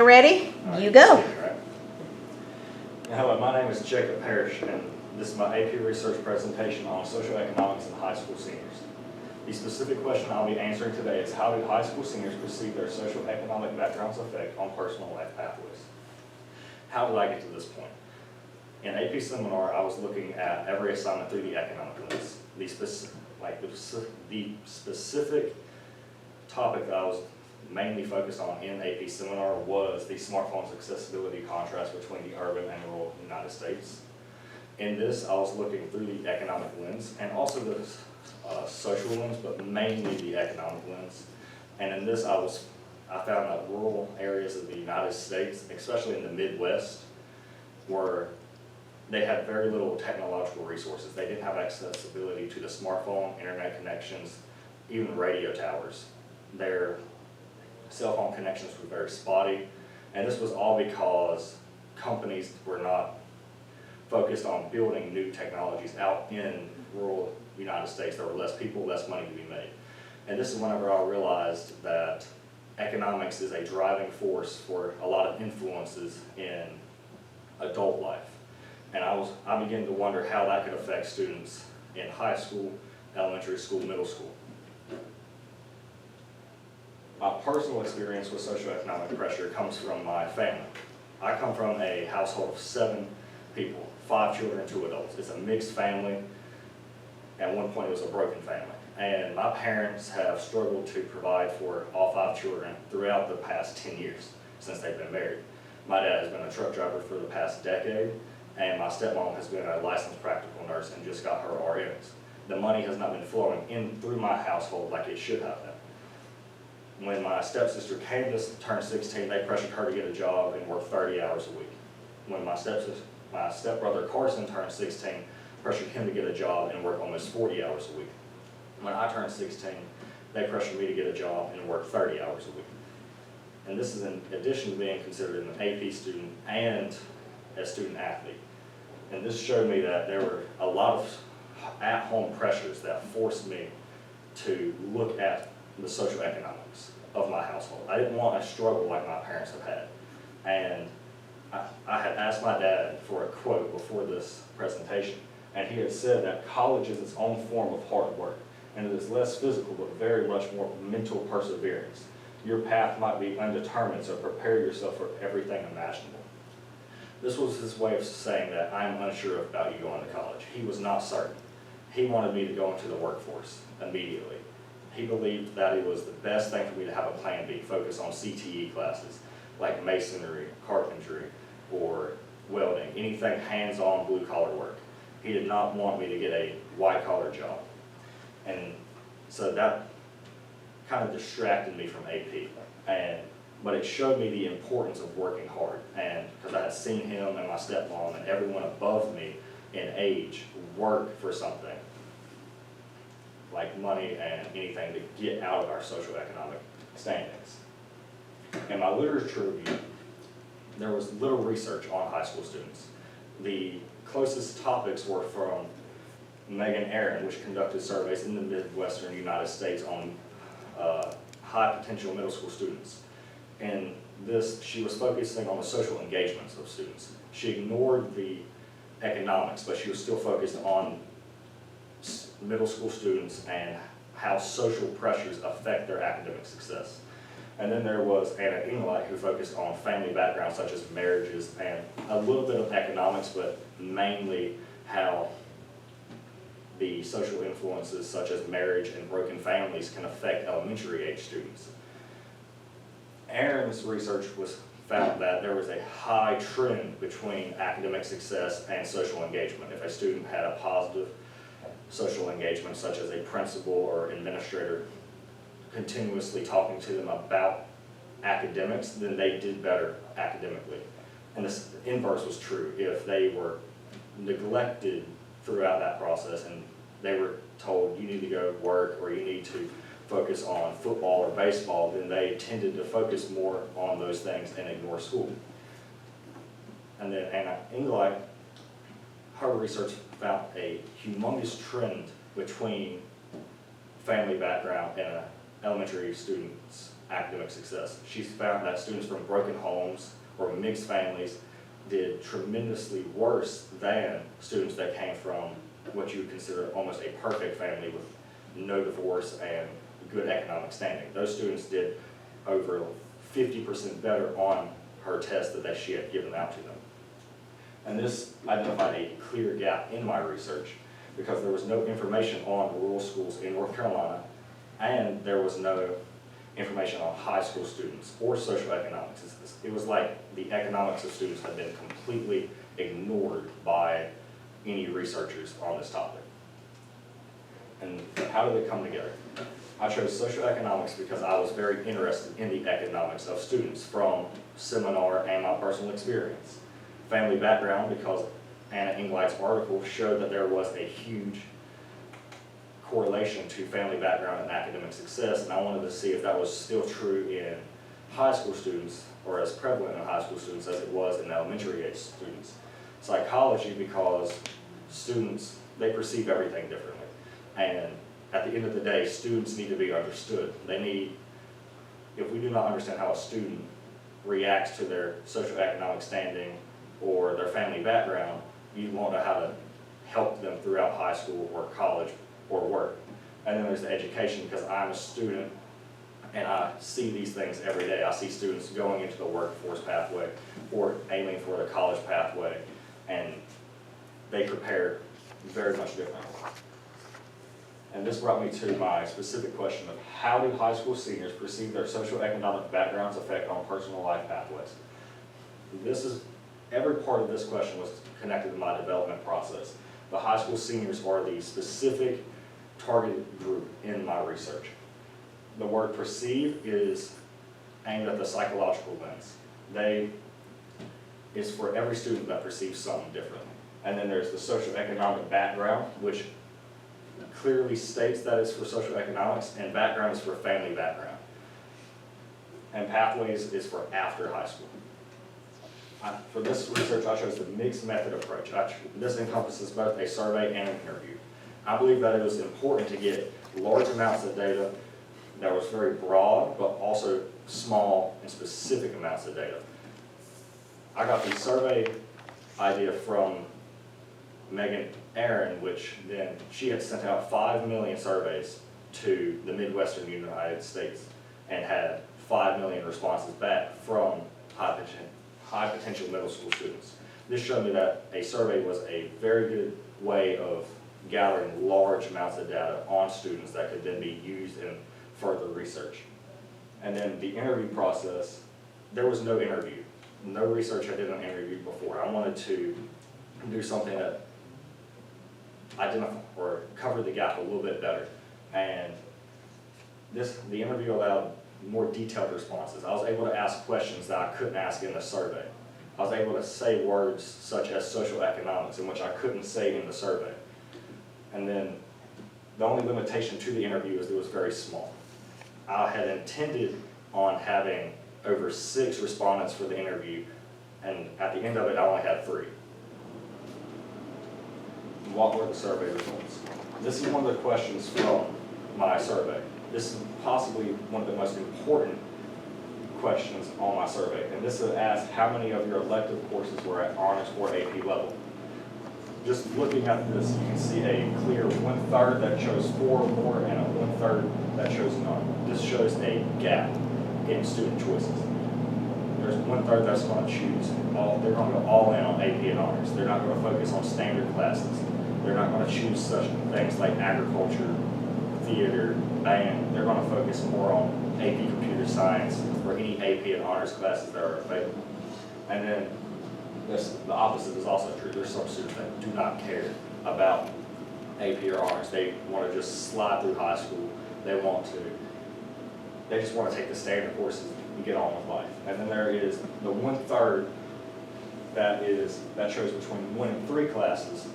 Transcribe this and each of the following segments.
Ready? You go. Hello, my name is Jacob Parrish, and this is my AP Research presentation on socioeconomics and high school seniors. The specific question I'll be answering today is how do high school seniors perceive their socioeconomic background's effect on personal life pathways? How did I get to this point? In AP seminar, I was looking at every assignment through the economic lens. The specific topic that I was mainly focused on in AP seminar was the smartphone's accessibility contrast between the urban and rural United States. In this, I was looking through the economic lens and also the social lens, but mainly the economic lens. And in this, I found that rural areas of the United States, especially in the Midwest, they had very little technological resources. They didn't have accessibility to the smartphone, internet connections, even radio towers. Their cell phone connections were very spotty, and this was all because companies were not focused on building new technologies out in rural United States. There were less people, less money to be made. And this is whenever I realized that economics is a driving force for a lot of influences in adult life. And I began to wonder how that could affect students in high school, elementary school, middle school. My personal experience with socioeconomic pressure comes from my family. I come from a household of 7 people, 5 children, 2 adults. It's a mixed family. At one point it was a broken family. And my parents have struggled to provide for all 5 children throughout the past 10 years since they've been married. My dad has been a truck driver for the past decade, and my stepmom has been a licensed practical nurse and just got her RNs. The money has not been flowing in through my household like it should have been. When my stepsister came to turn 16, they pressured her to get a job and work 30 hours a week. When my stepbrother Carson turned 16, pressured him to get a job and work almost 40 hours a week. When I turned 16, they pressured me to get a job and work 30 hours a week. And this is in addition to being considered an AP student and a student athlete. And this showed me that there were a lot of at-home pressures that forced me to look at the socioeconomics of my household. I didn't want a struggle like my parents have had. And I had asked my dad for a quote before this presentation, and he had said that college is its own form of hard work, and it is less physical but very much more mental perseverance. Your path might be undetermined, so prepare yourself for everything imaginable. This was his way of saying that I'm unsure about you going to college. He was not certain. He wanted me to go into the workforce immediately. He believed that it was the best thing for me to have a plan B, focus on CTE classes like masonry, carpentry, or welding, anything hands-on blue-collar work. He did not want me to get a white-collar job. And so that kind of distracted me from AP. But it showed me the importance of working hard, and because I had seen him and my stepmom and everyone above me in age work for something like money and anything to get out of our socioeconomic standings. In my literature review, there was little research on high school students. The closest topics were from Megan Aaron, which conducted surveys in the Midwestern United States on high potential middle school students. And this, she was focusing on the social engagements of students. She ignored the economics, but she was still focused on middle school students and how social pressures affect their academic success. And then there was Anna Englight, who focused on family backgrounds such as marriages and a little bit of economics, but mainly how the social influences such as marriage and broken families can affect elementary age students. Aaron's research found that there was a high trend between academic success and social engagement. If a student had a positive social engagement, such as a principal or administrator continuously talking to them about academics, then they did better academically. And the inverse was true. If they were neglected throughout that process and they were told you need to go work or you need to focus on football or baseball, then they tended to focus more on those things and ignore school. And then Anna Englight, her research found a humongous trend between family background and elementary students academic success. She's found that students from broken homes or mixed families did tremendously worse than students that came from what you would consider almost a perfect family with no divorce and good economic standing. Those students did over 50% better on her test that she had given out to them. And this identified a clear gap in my research because there was no information on rural schools in North Carolina, and there was no information on high school students or social economics. It was like the economics of students had been completely ignored by any researchers on this topic. And how did it come together? I chose social economics because I was very interested in the economics of students from seminar and my personal experience. Family background, because Anna Englight's article showed that there was a huge correlation to family background and academic success, and I wanted to see if that was still true in high school students, or as prevalent in high school students as it was in elementary age students. Psychology, because students, they perceive everything differently. And at the end of the day, students need to be understood. If we do not understand how a student reacts to their socioeconomic standing or their family background, you won't know how to help them throughout high school or college or work. And then there's the education, because I'm a student and I see these things every day. I see students going into the workforce pathway or aiming for the college pathway, and they prepare very much differently. And this brought me to my specific question of how do high school seniors perceive their socioeconomic background's effect on personal life pathways? Every part of this question was connected to my development process. The high school seniors are the specific targeted group in my research. The word perceive is aimed at the psychological lens. It's for every student that perceives something differently. And then there's the socioeconomic background, which clearly states that it's for socioeconomics, and background is for family background. And pathways is for after high school. For this research, I chose the mixed method approach. This encompasses both a survey and an interview. I believe that it was important to get large amounts of data that was very broad, but also small and specific amounts of data. I got the survey idea from Megan Aaron, which then she had sent out 5 million surveys to the Midwestern United States and had 5 million responses back from high potential middle school students. This showed me that a survey was a very good way of gathering large amounts of data on students that could then be used in further research. And then the interview process, there was no interview. No research I did an interview before. I wanted to do something that identify or cover the gap a little bit better. And the interview allowed more detailed responses. I was able to ask questions that I couldn't ask in the survey. I was able to say words such as social economics, in which I couldn't say in the survey. And then the only limitation to the interview is it was very small. I had intended on having over 6 respondents for the interview, and at the end of it, I only had 3. What were the survey results? This is one of the questions from my survey. This is possibly one of the most important questions on my survey, and this is asked how many of your elective courses were at honors or AP level. Just looking at this, you can see a clear 1/3 that chose 4 or more and a 1/3 that chose none. This shows a gap in student choices. There's 1/3 that's going to choose they're going to go all in on AP and honors. They're not going to focus on standard classes. They're not going to choose such things like agriculture, theater, band. They're going to focus more on AP computer science or any AP and honors classes that are available. And then the opposite is also true. There's some students that do not care about AP or honors. They want to just slide through high school. They just want to take the standard courses and get on with life. And then there is the 1/3 that shows between 1 and 3 classes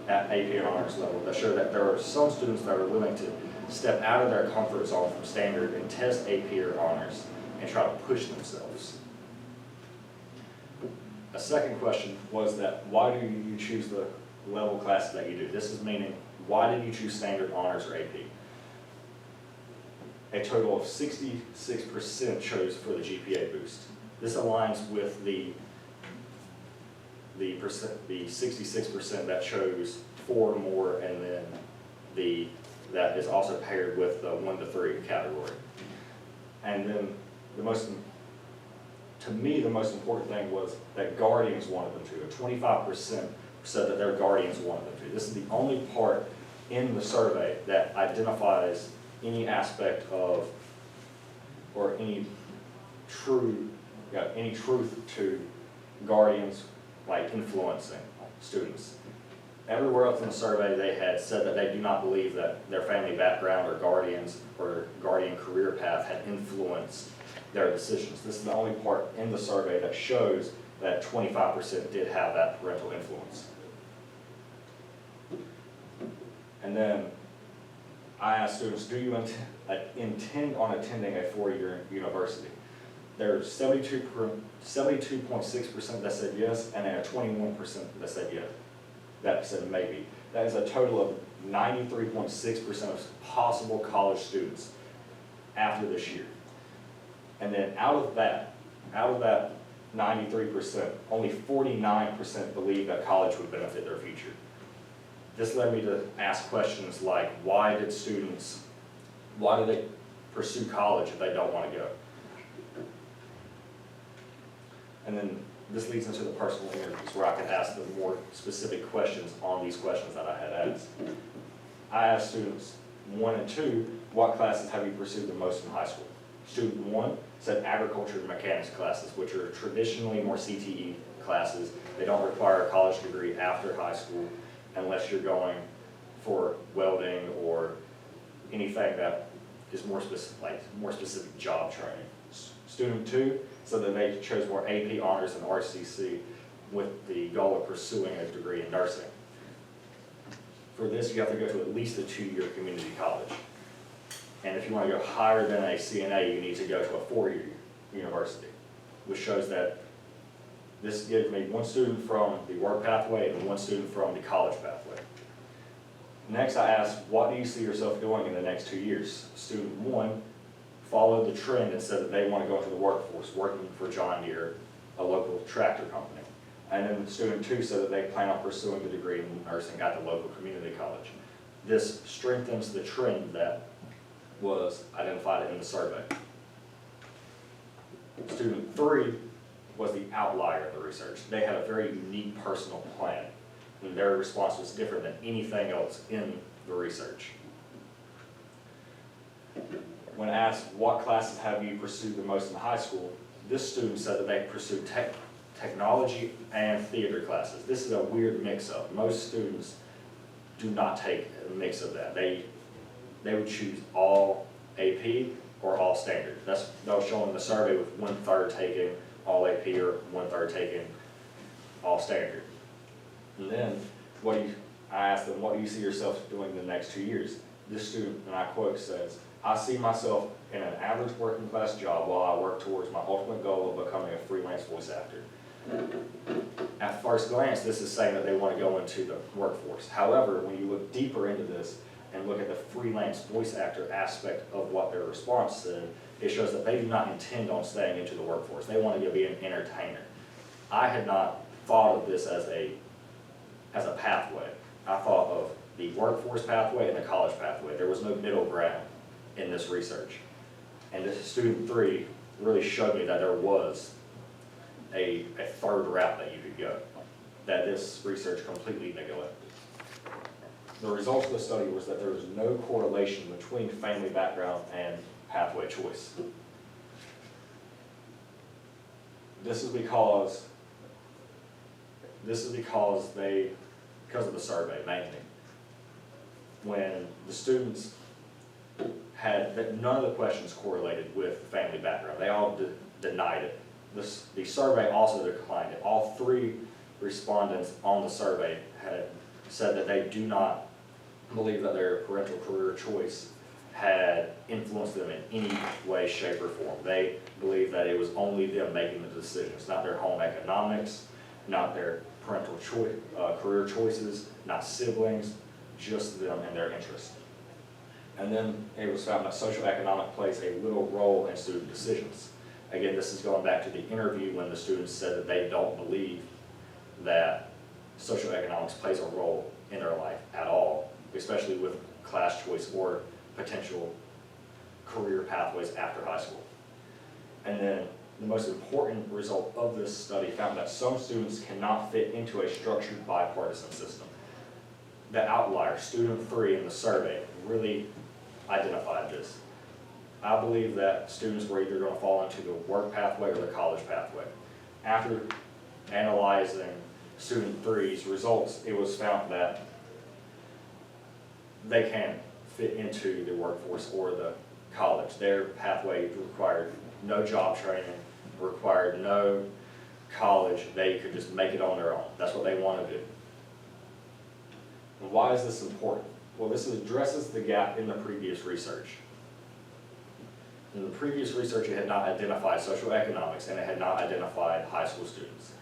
at AP and honors level that show that there are some students that are willing to step out of their comfort zone from standard and test AP or honors and try to push themselves. A second question was that why do you choose the level classes that you do? This is meaning, why did you choose standard, honors, or AP? a total of 66% chose for the GPA boost. This aligns with the 66% that chose 4 or more, and then that is also paired with the 1 to 3 category. And then to me, the most important thing was that guardians wanted them to. 25% said that their guardians wanted them to. This is the only part in the survey that identifies any aspect of, or any truth to guardians like influencing students. Everywhere else in the survey, they had said that they do not believe that their family background or guardians or guardian career path had influenced their decisions. This is the only part in the survey that shows that 25% did have that parental influence. And then I asked students, do you intend on attending a 4-year university? There's 72.6% that said yes, and then 21% that said yes, that said maybe. That is a total of 93.6% of possible college students after this year. And then out of that 93%, only 49% believe that college would benefit their future. This led me to ask questions like, why do they pursue college if they don't want to go? And then this leads into the personal interviews where I can ask them more specific questions on these questions that I had asked. I asked students 1 and 2, what classes have you pursued the most in high school? Student 1 said agriculture and mechanics classes, which are traditionally more CTE classes. They don't require a college degree after high school unless you're going for welding or anything that is more specific job training. Student 2 said that they chose more AP honors and RCC with the goal of pursuing a degree in nursing. For this, you have to go to at least a 2-year community college. And if you want to go higher than a CNA, you need to go to a 4-year university, which shows that this gives me 1 student from the work pathway and 1 student from the college pathway. Next, I asked, what do you see yourself doing in the next 2 years? Student 1 followed the trend and said that they want to go into the workforce, working for John Deere, a local tractor company. And then student 2 said that they plan on pursuing the degree in nursing at the local community college. This strengthens the trend that was identified in the survey. Student 3 was the outlier of the research. They had a very unique personal plan, and their response was different than anything else in the research. When asked, what classes have you pursued the most in high school, this student said that they pursued technology and theater classes. This is a weird mix-up. Most students do not take a mix of that. They would choose all AP or all standard. That was shown in the survey with 1/3 taking all AP or 1/3 taking all standard. And then I asked them, what do you see yourself doing in the next 2 years? This student, and I quote, says, I see myself in an average working class job while I work towards my ultimate goal of becoming a freelance voice actor. At first glance, this is saying that they want to go into the workforce. However, when you look deeper into this and look at the freelance voice actor aspect of what their response said, it shows that they do not intend on staying into the workforce. They want to be an entertainer. I had not thought of this as a pathway. I thought of the workforce pathway and the college pathway. There was no middle ground in this research. And this student 3 really showed me that there was a 3rd route that you could go, that this research completely neglected. The results of the study was that there was no correlation between family background and pathway choice. This is because of the survey mainly. When the students none of the questions correlated with family background. They all denied it. The survey also declined it. All 3 respondents on the survey had said that they do not believe that their parental career choice had influenced them in any way, shape, or form. They believe that it was only them making the decisions, not their home economics, not their parental career choices, not siblings, just them and their interests. And then it was found that social economic plays a little role in student decisions. Again, this is going back to the interview when the students said that they don't believe that social economics plays a role in their life at all, especially with class choice or potential career pathways after high school. And then the most important result of this study found that some students cannot fit into a structured bipartisan system. The outlier, student 3 in the survey, really identified this. I believe that students were either going to fall into the work pathway or the college pathway. After analyzing student 3's results, it was found that they can fit into the workforce or the college. Their pathway required no job training, required no college. They could just make it on their own. That's what they want to do. And why is this important? Well, this addresses the gap in the previous research. In the previous research, it had not identified social economics and it had not identified high school students.